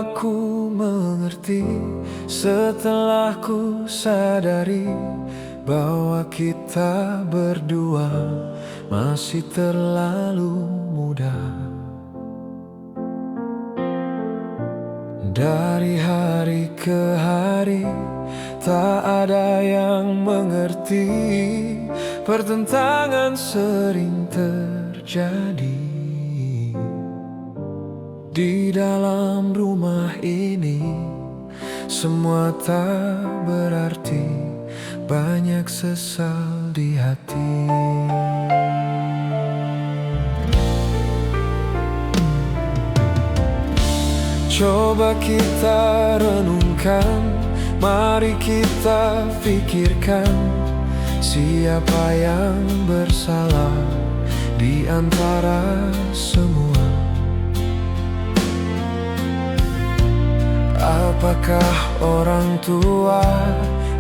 aku mengerti setelah ku sadari bahwa kita berdua masih terlalu muda. Dari hari ke hari tak ada yang mengerti, pertentangan sering terjadi. Di dalam rumah ini semua tak berarti, banyak sesal di hati. Coba kita renungkan, mari kita pikirkan, siapa yang bersalah di antara semua. Apakah orang tua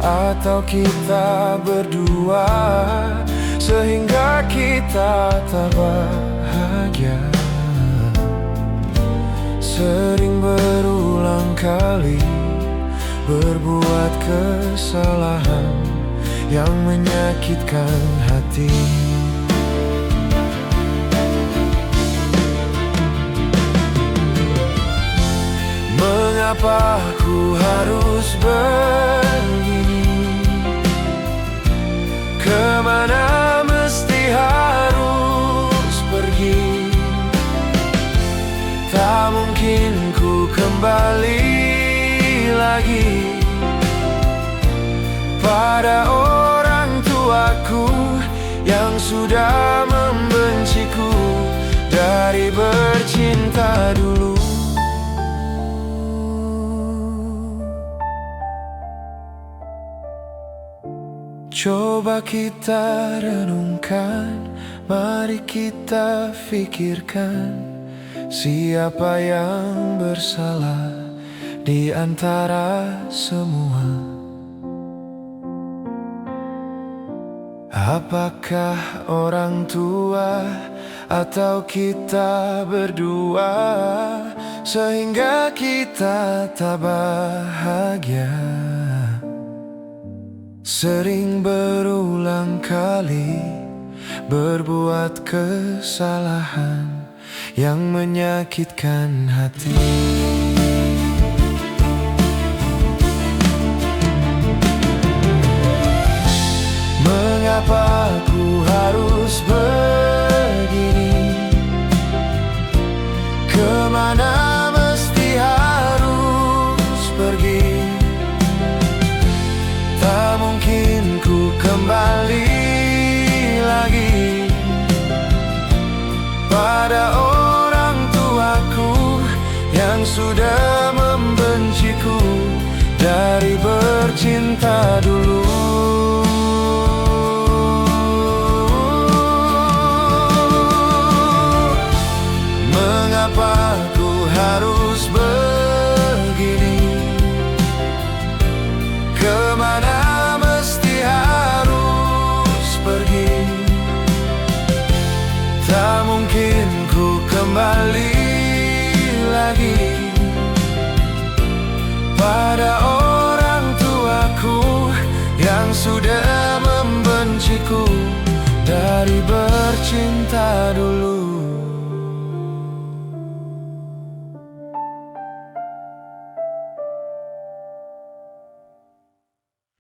atau kita berdua, sehingga kita tak bahagia? Sering berulang kali berbuat kesalahan yang menyakitkan hati. Mengapa ku harus begini? Kemana mesti harus pergi? Tak mungkin ku kembali lagi pada orang tuaku yang sudah membenciku dari bercinta dulu. Coba kita renungkan, mari kita pikirkan, siapa yang bersalah di antara semua. Apakah orang tua atau kita berdua, sehingga kita tak bahagia? Sering berulang kali berbuat kesalahan yang menyakitkan hati. Mengapa ku harus begini? Kemana mesti harus pergi? Tak mungkin ku kembali lagi pada orang tuaku yang sudah membenciku dari bercinta dulu. Mengapa ku harus begini? Kemana mesti harus pergi? Tak mungkin ku kembali lagi